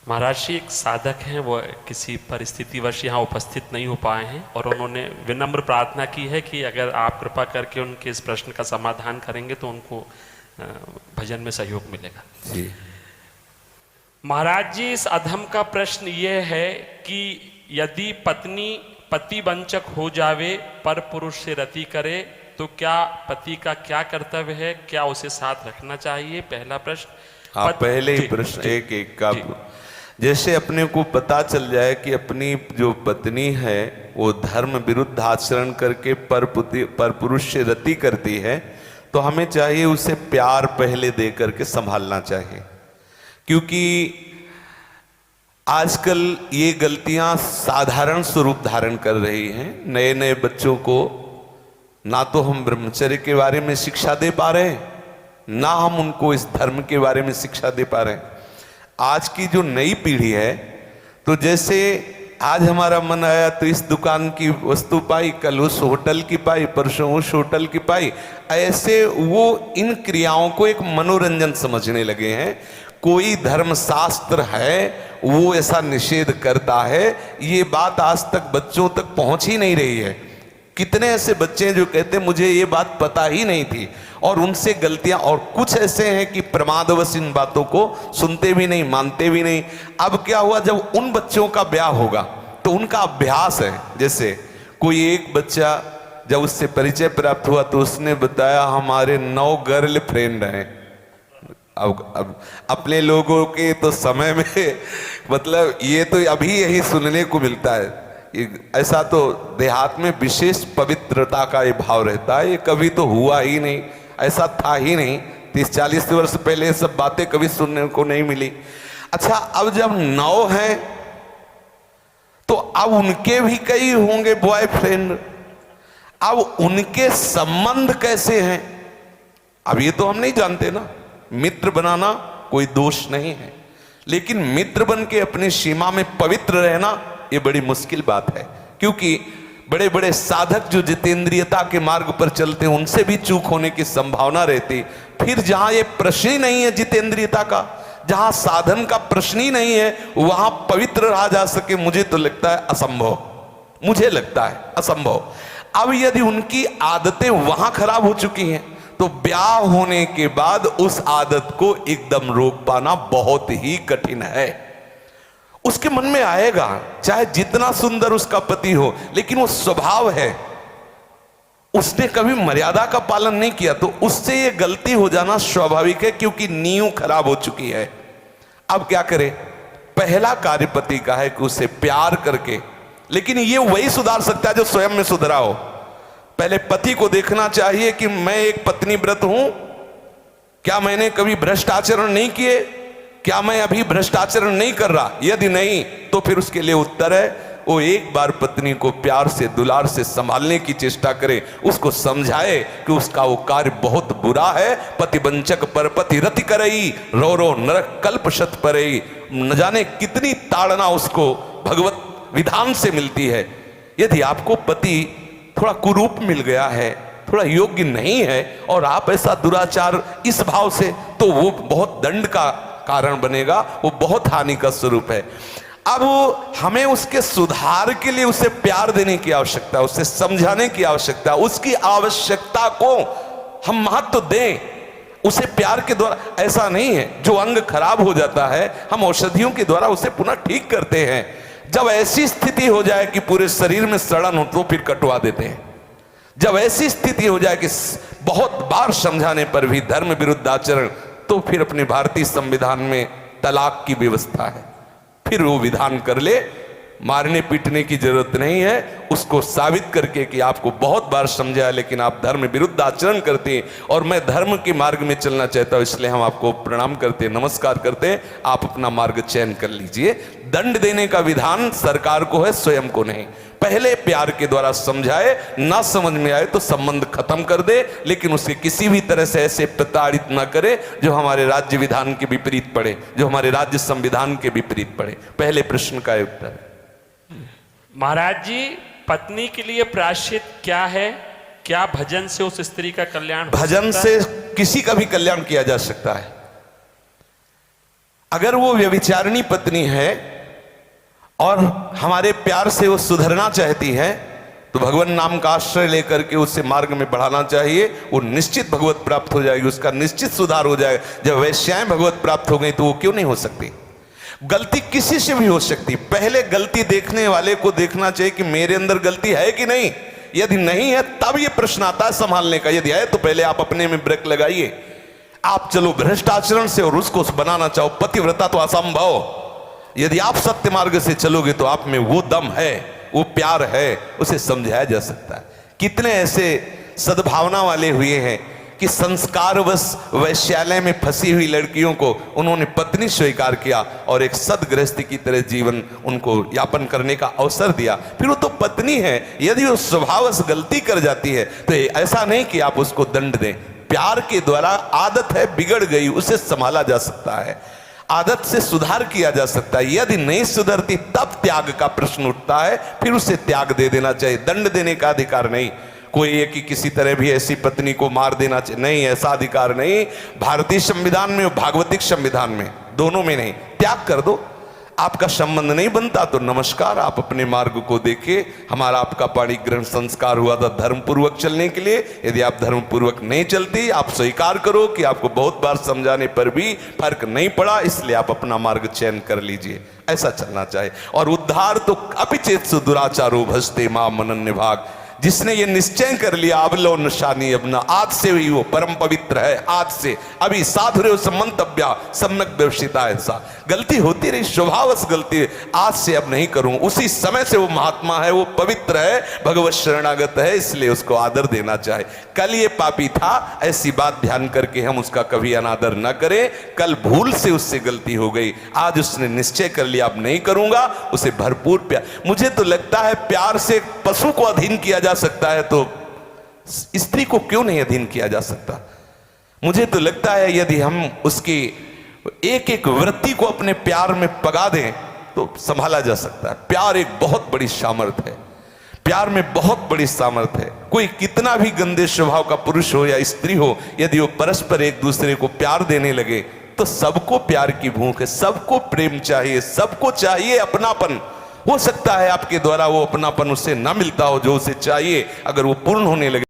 महाराज जी, एक साधक हैं, वो किसी परिस्थितिवश यहाँ उपस्थित नहीं हो पाए हैं और उन्होंने विनम्र प्रार्थना की है कि अगर आप कृपा करके उनके इस प्रश्न का समाधान करेंगे तो उनको भजन में सहयोग मिलेगा जी। महाराज जी, इस अधम का प्रश्न ये है कि यदि पत्नी पति वंचक हो जावे पर पुरुष से रति करे तो क्या पति का क्या कर्तव्य है, क्या उसे साथ रखना चाहिए? पहला प्रश्न। आप पहले ही प्रश्न एक एक का, जैसे अपने को पता चल जाए कि अपनी जो पत्नी है वो धर्म विरुद्ध आचरण करके पर पुरुष से रति करती है, तो हमें चाहिए उसे प्यार पहले दे करके संभालना चाहिए। क्योंकि आजकल ये गलतियां साधारण स्वरूप धारण कर रही हैं। नए नए बच्चों को ना तो हम ब्रह्मचर्य के बारे में शिक्षा दे पा रहे हैं, ना हम उनको इस धर्म के बारे में शिक्षा दे पा रहे हैं। आज की जो नई पीढ़ी है, तो जैसे आज हमारा मन आया तो इस दुकान की वस्तु पाई, कल उस होटल की पाई, परसों उस होटल की पाई, ऐसे वो इन क्रियाओं को एक मनोरंजन समझने लगे हैं। कोई धर्मशास्त्र है वो ऐसा निषेध करता है, ये बात आज तक बच्चों तक पहुंच ही नहीं रही है। कितने ऐसे बच्चे हैं जो कहते हैं मुझे ये बात पता ही नहीं थी, और उनसे गलतियां, और कुछ ऐसे हैं कि प्रमादवश इन बातों को सुनते भी नहीं, मानते भी नहीं। अब क्या हुआ, जब उन बच्चों का ब्याह होगा तो उनका अभ्यास है। जैसे कोई एक बच्चा जब उससे परिचय प्राप्त हुआ तो उसने बताया हमारे 9 गर्ल फ्रेंड हैं। अब अपने लोगों के तो समय में मतलब ये तो अभी यही सुनने को मिलता है। ऐसा तो देहात में विशेष पवित्रता का ये भाव रहता है, ये कभी तो हुआ ही नहीं, ऐसा था ही नहीं। 30-40 वर्ष पहले ये सब बातें कभी सुनने को नहीं मिली। अच्छा, अब जब 9 हैं तो अब उनके भी कई होंगे बॉयफ्रेंड। अब उनके संबंध कैसे हैं, अब ये तो हम नहीं जानते ना। मित्र बनाना कोई दोष नहीं है, लेकिन मित्र बन के अपनी सीमा में पवित्र रहना ये बड़ी मुश्किल बात है। क्योंकि बड़े बड़े साधक जो जितेंद्रियता के मार्ग पर चलते हैं उनसे भी चूक होने की संभावना रहती। फिर जहां ये प्रश्न ही नहीं है जितेंद्रियता का, जहां साधन का प्रश्न ही नहीं है, वहां पवित्र रहा जा सके, मुझे तो लगता है असंभव, मुझे लगता है असंभव। अब यदि उनकी आदतें वहां खराब हो चुकी हैं तो ब्याह होने के बाद उस आदत को एकदम रोक पाना बहुत ही कठिन है। उसके मन में आएगा, चाहे जितना सुंदर उसका पति हो, लेकिन वो स्वभाव है, उसने कभी मर्यादा का पालन नहीं किया, तो उससे ये गलती हो जाना स्वाभाविक है, क्योंकि नींव खराब हो चुकी है। अब क्या करे, पहला कार्य पति का है कि उसे प्यार करके, लेकिन ये वही सुधार सकता है जो स्वयं में सुधरा हो। पहले पति को देखना चाहिए कि मैं एक पत्नी व्रत हूं, क्या मैंने कभी भ्रष्ट आचरण नहीं किए, क्या मैं अभी भ्रष्ट आचरण नहीं कर रहा। यदि नहीं तो फिर उसके लिए उत्तर है वो एक बार पत्नी को प्यार से दुलार से संभालने की चेष्टा करे, उसको समझाए कि उसका वो कार्य बहुत बुरा है। पति वंचक पर पति रति करई, रो रो नरक कल्प शत परई। न जाने कितनी ताड़ना उसको भगवत विधान से मिलती है। यदि आपको पति थोड़ा कुरूप मिल गया है, थोड़ा योग्य नहीं है, और आप ऐसा दुराचार इस भाव से, तो वो बहुत दंड का कारण बनेगा, वो बहुत हानि का स्वरूप है। अब हमें उसके सुधार के लिए उसे प्यार देने की आवश्यकता है, उसे समझाने की आवश्यकता है, उसकी आवश्यकता को हम महत्व दें। उसे प्यार के द्वारा, ऐसा नहीं है जो अंग खराब हो जाता है हम औषधियों के द्वारा उसे पुनः ठीक करते हैं। जब ऐसी स्थिति हो जाए कि पूरे शरीर में सड़न हो तो फिर कटवा देते हैं। जब ऐसी स्थिति हो जाए कि बहुत बार समझाने पर भी धर्म विरुद्ध आचरण, तो फिर अपने भारतीय संविधान में तलाक की व्यवस्था है, फिर वो विधान कर ले। मारने पीटने की जरूरत नहीं है, उसको साबित करके कि आपको बहुत बार समझाया लेकिन आप धर्म विरुद्ध आचरण करते हैं और मैं धर्म के मार्ग में चलना चाहता हूं, इसलिए हम आपको प्रणाम करते हैं, नमस्कार करते हैं, आप अपना मार्ग चयन कर लीजिए। दंड देने का विधान सरकार को है, स्वयं को नहीं। पहले प्यार के द्वारा समझाए, ना समझ में आए तो संबंध खत्म कर दे, लेकिन उसे किसी भी तरह से ऐसे प्रताड़ित ना करे जो हमारे राज्य विधान के विपरीत पड़े, जो हमारे राज्य संविधान के विपरीत पड़े। पहले प्रश्न का उत्तर। महाराज जी, पत्नी के लिए प्रायश्चित क्या है? क्या भजन से उस स्त्री का कल्याण हो सकता है? भजन से किसी का भी कल्याण किया जा सकता है। अगर वो व्यभिचारिणी पत्नी है और हमारे प्यार से वो सुधरना चाहती है तो भगवान नाम का आश्रय लेकर के उससे मार्ग में बढ़ाना चाहिए। वो निश्चित भगवत प्राप्त हो जाएगी, उसका निश्चित सुधार हो जाएगा। जब वैश्याएं भगवत प्राप्त हो गई तो वो क्यों नहीं हो सकती? गलती किसी से भी हो सकती, पहले गलती देखने वाले को देखना चाहिए कि मेरे अंदर गलती है कि नहीं। यदि नहीं है तब ये प्रश्न आता है संभालने का, यदि है तो पहले आप अपने में ब्रेक लगाइए। आप चलो भ्रष्ट आचरण से और उसको बनाना चाहो पतिव्रता तो असंभव। यदि आप सत्य मार्ग से चलोगे तो आप में वो दम है, वो प्यार है, उसे समझाया जा सकता है। कितने ऐसे सद्भावना वाले हुए हैं कि संस्कारवश वैश्यालय में फंसी हुई लड़कियों को उन्होंने पत्नी स्वीकार किया और एक सदगृहस्थी की तरह जीवन उनको यापन करने का अवसर दिया। फिर वो तो पत्नी है, यदि वो स्वभावश गलती कर जाती है तो ऐसा नहीं कि आप उसको दंड दें। प्यार के द्वारा आदत है बिगड़ गई, उसे संभाला जा सकता है, आदत से सुधार किया जा सकता है। यदि नहीं सुधरती तब त्याग का प्रश्न उठता है, फिर उसे त्याग दे देना चाहिए। दंड देने का अधिकार नहीं। कोई है कि किसी तरह भी ऐसी पत्नी को मार देना चाहिए, नहीं, ऐसा अधिकार नहीं। भारतीय संविधान में और भागवतिक संविधान में, दोनों में नहीं। त्याग कर दो। आपका संबंध नहीं बनता तो नमस्कार, आप अपने मार्ग को देखिए। हमारा आपका पाणी ग्रहण संस्कार हुआ था धर्म पूर्वक चलने के लिए। यदि आप धर्म पूर्वक नहीं चलती, आप स्वीकार करो कि आपको बहुत बार समझाने पर भी फर्क नहीं पड़ा, इसलिए आप अपना मार्ग चयन कर लीजिए। ऐसा चलना चाहिए। और उद्धार तो अपिचेत दुराचारो भजते मां मनन्य भाग। जिसने ये निश्चय कर लिया अब लो निशानी अपना, आज से ही वो परम पवित्र है। आज से अभी साधुर्य समंतव्या सम्यक व्यवसिता। ऐसा गलती होती रही, स्वभावश गलती, आज से अब नहीं करूं। उसी समय से वो महात्मा है, वो पवित्र है, भगवत शरणागत है, इसलिए उसको आदर देना चाहिए। कल ये पापी था, ऐसी बात ध्यान करके हम उसका कभी अनादर न करें। कल भूल से उससे गलती हो गई, आज उसने निश्चय कर लिया अब नहीं करूंगा, उसे भरपूर प्यार। मुझे तो लगता है प्यार से पशु को अधीन किया जा सकता है तो स्त्री को क्यों नहीं अधीन किया जा सकता? मुझे तो लगता है यदि हम उसकी एक एक वृत्ति को अपने प्यार में पगा दें तो संभाला जा सकता है। प्यार एक बहुत बड़ी सामर्थ्य है, प्यार में बहुत बड़ी सामर्थ्य है। कोई कितना भी गंदे स्वभाव का पुरुष हो या स्त्री हो, यदि वो परस्पर एक दूसरे को प्यार देने लगे तो सबको प्यार की भूख है, सबको प्रेम चाहिए, सबको चाहिए अपनापन। हो सकता है आपके द्वारा वो अपनापन उसे ना मिलता हो जो उसे चाहिए, अगर वो पूर्ण होने लगे